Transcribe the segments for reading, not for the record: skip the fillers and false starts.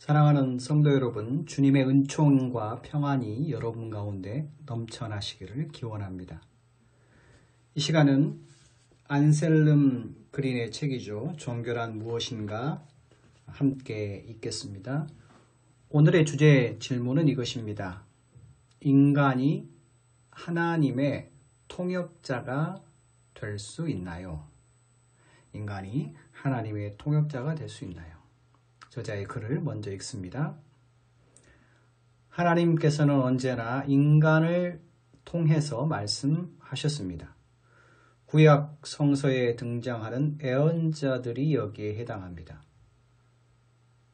사랑하는 성도 여러분, 주님의 은총과 평안이 여러분 가운데 넘쳐나시기를 기원합니다. 이 시간은 안셀름 그린의 책이죠. 종교란 무엇인가 함께 읽겠습니다. 오늘의 주제 질문은 이것입니다. 인간이 하나님의 통역자가 될 수 있나요? 인간이 하나님의 통역자가 될 수 있나요? 저자의 글을 먼저 읽습니다. 하나님께서는 언제나 인간을 통해서 말씀하셨습니다. 구약 성서에 등장하는 예언자들이 여기에 해당합니다.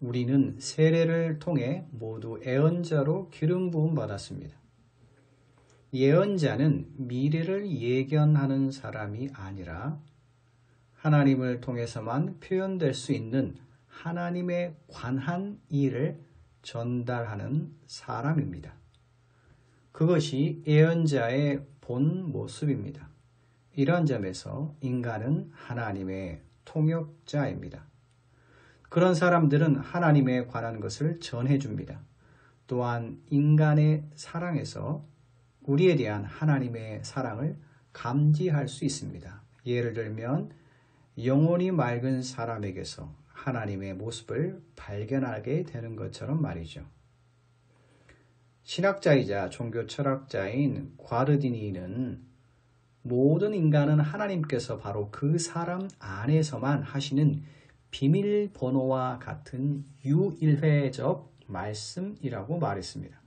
우리는 세례를 통해 모두 예언자로 기름 부음 받았습니다. 예언자는 미래를 예견하는 사람이 아니라 하나님을 통해서만 표현될 수 있는 하나님에 관한 일을 전달하는 사람입니다. 그것이 예언자의 본 모습입니다. 이런 점에서 인간은 하나님의 통역자입니다. 그런 사람들은 하나님에 관한 것을 전해줍니다. 또한 인간의 사랑에서 우리에 대한 하나님의 사랑을 감지할 수 있습니다. 예를 들면 영혼이 맑은 사람에게서 하나님의 모습을 발견하게 되는 것처럼 말이죠. 신학자이자 종교 철학자인 과르디니는 모든 인간은 하나님께서 바로 그 사람 안에서만 하시는 비밀번호와 같은 유일회적 말씀이라고 말했습니다.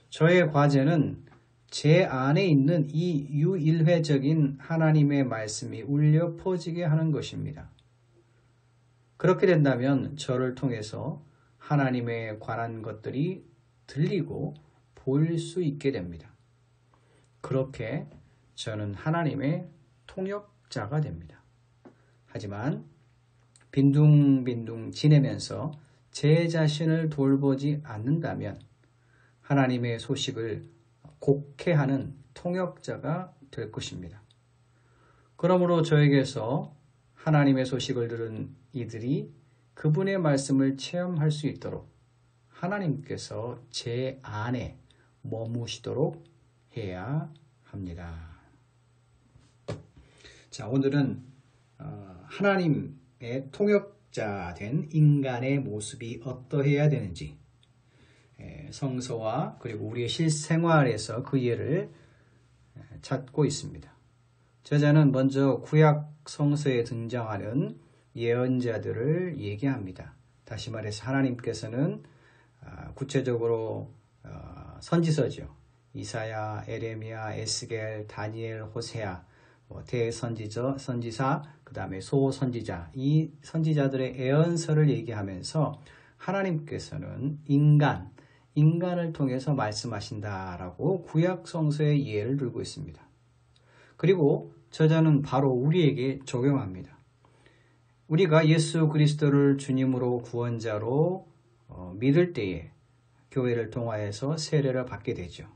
저의 과제는 제 안에 있는 이 유일회적인 하나님의 말씀이 울려 퍼지게 하는 것입니다. 그렇게 된다면 저를 통해서 하나님에 관한 것들이 들리고 보일 수 있게 됩니다. 그렇게 저는 하나님의 통역자가 됩니다. 하지만 빈둥빈둥 지내면서 제 자신을 돌보지 않는다면 하나님의 소식을 곡해하는 통역자가 될 것입니다. 그러므로 저에게서 하나님의 소식을 들은 이들이 그분의 말씀을 체험할 수 있도록 하나님께서 제 안에 머무시도록 해야 합니다. 자, 오늘은 하나님의 통역자 된 인간의 모습이 어떠해야 되는지 성서와 그리고 우리의 실생활에서 그 예를 찾고 있습니다. 저자는 먼저 구약 성서에 등장하는 예언자들을 얘기합니다. 다시 말해서 하나님께서는 구체적으로 선지서죠. 이사야, 에레미야, 에스겔, 다니엘, 호세아, 대선지사, 그 다음에 소선지자, 이 선지자들의 예언서를 얘기하면서 하나님께서는 인간을 통해서 말씀하신다라고 구약 성서의 예를 들고 있습니다. 그리고 저자는 바로 우리에게 적용합니다. 우리가 예수 그리스도를 주님으로 구원자로 믿을 때에 교회를 통하여서 세례를 받게 되죠.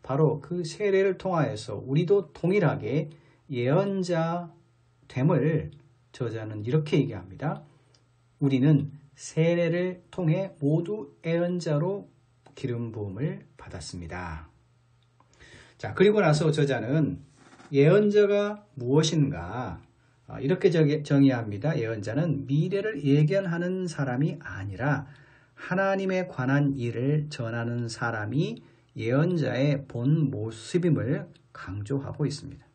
바로 그 세례를 통하여서 우리도 동일하게 예언자 됨을 저자는 이렇게 얘기합니다. 우리는 세례를 통해 모두 예언자로 기름 부음을 받았습니다. 자, 그리고 나서 저자는 예언자가 무엇인가 이렇게 정의합니다. 예언자는 미래를 예견하는 사람이 아니라 하나님에 관한 일을 전하는 사람이 예언자의 본 모습임을 강조하고 있습니다.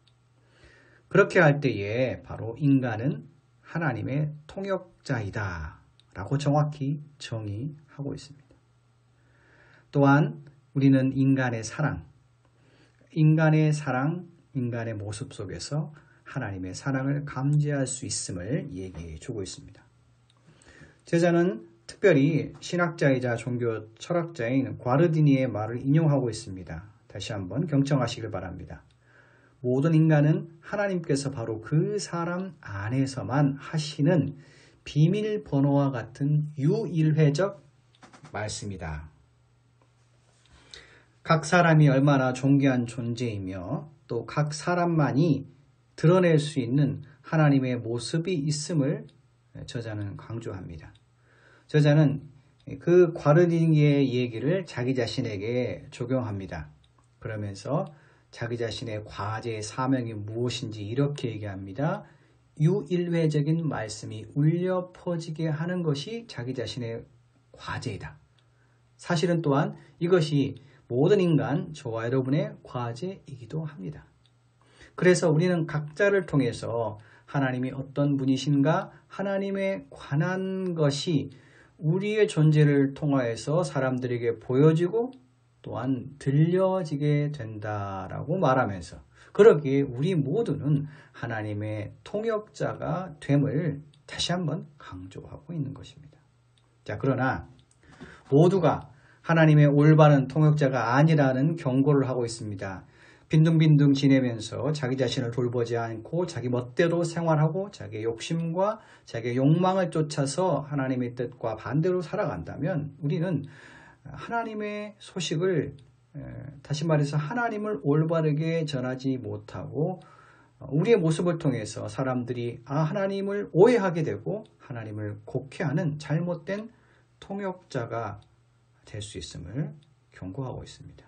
그렇게 할 때에 바로 인간은 하나님의 통역자이다 라고 정확히 정의하고 있습니다. 또한 우리는 인간의 인간의 모습 속에서 하나님의 사랑을 감지할 수 있음을 얘기해 주고 있습니다. 저자는 특별히 신학자이자 종교 철학자인 과르디니의 말을 인용하고 있습니다. 다시 한번 경청하시길 바랍니다. 모든 인간은 하나님께서 바로 그 사람 안에서만 하시는 비밀번호와 같은 유일회적 말씀이다. 각 사람이 얼마나 존귀한 존재이며 또 각 사람만이 드러낼 수 있는 하나님의 모습이 있음을 저자는 강조합니다. 저자는 그 과르니의 얘기를 자기 자신에게 적용합니다. 그러면서 자기 자신의 과제의 사명이 무엇인지 이렇게 얘기합니다. 유일회적인 말씀이 울려 퍼지게 하는 것이 자기 자신의 과제이다. 사실은 또한 이것이 모든 인간, 저와 여러분의 과제이기도 합니다. 그래서 우리는 각자를 통해서 하나님이 어떤 분이신가, 하나님에 관한 것이 우리의 존재를 통하여서 사람들에게 보여지고 또한 들려지게 된다라고 말하면서 그러기에 우리 모두는 하나님의 통역자가 됨을 다시 한번 강조하고 있는 것입니다. 자, 그러나 모두가 하나님의 올바른 통역자가 아니라는 경고를 하고 있습니다. 빈둥빈둥 지내면서 자기 자신을 돌보지 않고 자기 멋대로 생활하고 자기의 욕심과 자기의 욕망을 쫓아서 하나님의 뜻과 반대로 살아간다면 우리는 하나님의 소식을 다시 말해서 하나님을 올바르게 전하지 못하고 우리의 모습을 통해서 사람들이 하나님을 오해하게 되고 하나님을 곡해하는 잘못된 통역자가 될 수 있음을 경고하고 있습니다.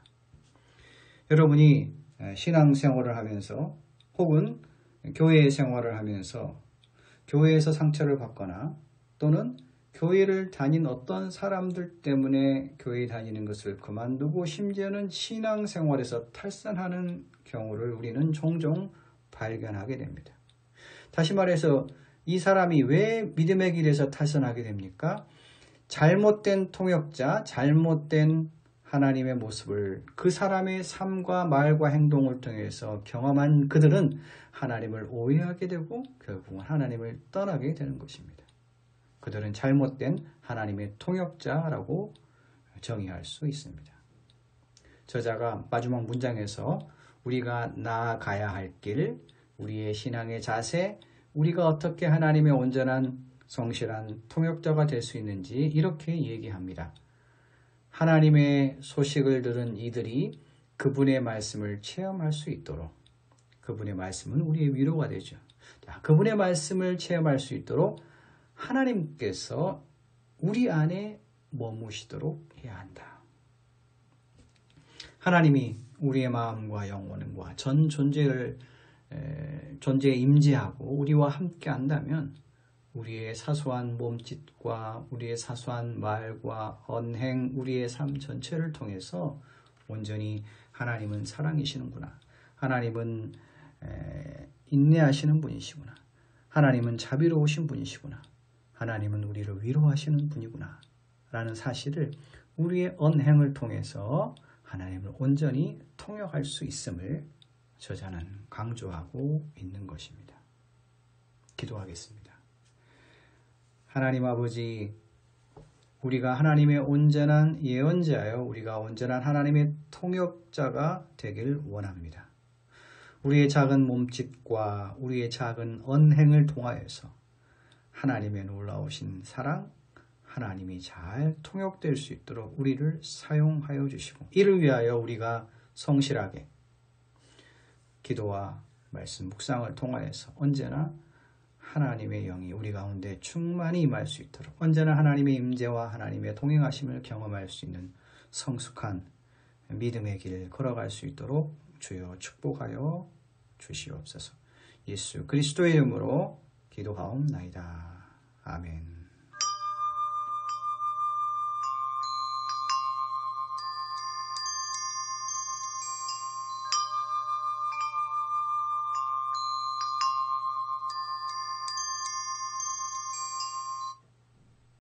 여러분이 신앙생활을 하면서 혹은 교회 생활을 하면서 교회에서 상처를 받거나 또는 교회를 다닌 어떤 사람들 때문에 교회 다니는 것을 그만두고 심지어는 신앙생활에서 탈선하는 경우를 우리는 종종 발견하게 됩니다. 다시 말해서 이 사람이 왜 믿음의 길에서 탈선하게 됩니까? 잘못된 통역자, 잘못된 하나님의 모습을 그 사람의 삶과 말과 행동을 통해서 경험한 그들은 하나님을 오해하게 되고 결국은 하나님을 떠나게 되는 것입니다. 그들은 잘못된 하나님의 통역자라고 정의할 수 있습니다. 저자가 마지막 문장에서 우리가 나아가야 할 길, 우리의 신앙의 자세, 우리가 어떻게 하나님의 온전한 성실한 통역자가 될 수 있는지 이렇게 얘기합니다. 하나님의 소식을 들은 이들이 그분의 말씀을 체험할 수 있도록 그분의 말씀은 우리의 위로가 되죠. 그분의 말씀을 체험할 수 있도록 하나님께서 우리 안에 머무시도록 해야 한다. 하나님이 우리의 마음과 영혼과 전 존재에 임재하고 우리와 함께 한다면 우리의 사소한 몸짓과 우리의 사소한 말과 언행, 우리의 삶 전체를 통해서 온전히 하나님은 사랑이시는구나. 하나님은 인내하시는 분이시구나. 하나님은 자비로우신 분이시구나. 하나님은 우리를 위로하시는 분이구나. 라는 사실을 우리의 언행을 통해서 하나님을 온전히 통역할 수 있음을 저자는 강조하고 있는 것입니다. 기도하겠습니다. 하나님 아버지, 우리가 하나님의 온전한 예언자여 우리가 온전한 하나님의 통역자가 되길 원합니다. 우리의 작은 몸짓과 우리의 작은 언행을 통하여서 하나님의 놀라우신 사랑, 하나님이 잘 통역될 수 있도록 우리를 사용하여 주시고 이를 위하여 우리가 성실하게 기도와 말씀 묵상을 통하여서 언제나 하나님의 영이 우리 가운데 충만히 임할 수 있도록 언제나 하나님의 임재와 하나님의 동행하심을 경험할 수 있는 성숙한 믿음의 길 걸어갈 수 있도록 주여 축복하여 주시옵소서. 예수 그리스도의 이름으로 기도하옵나이다. 아멘.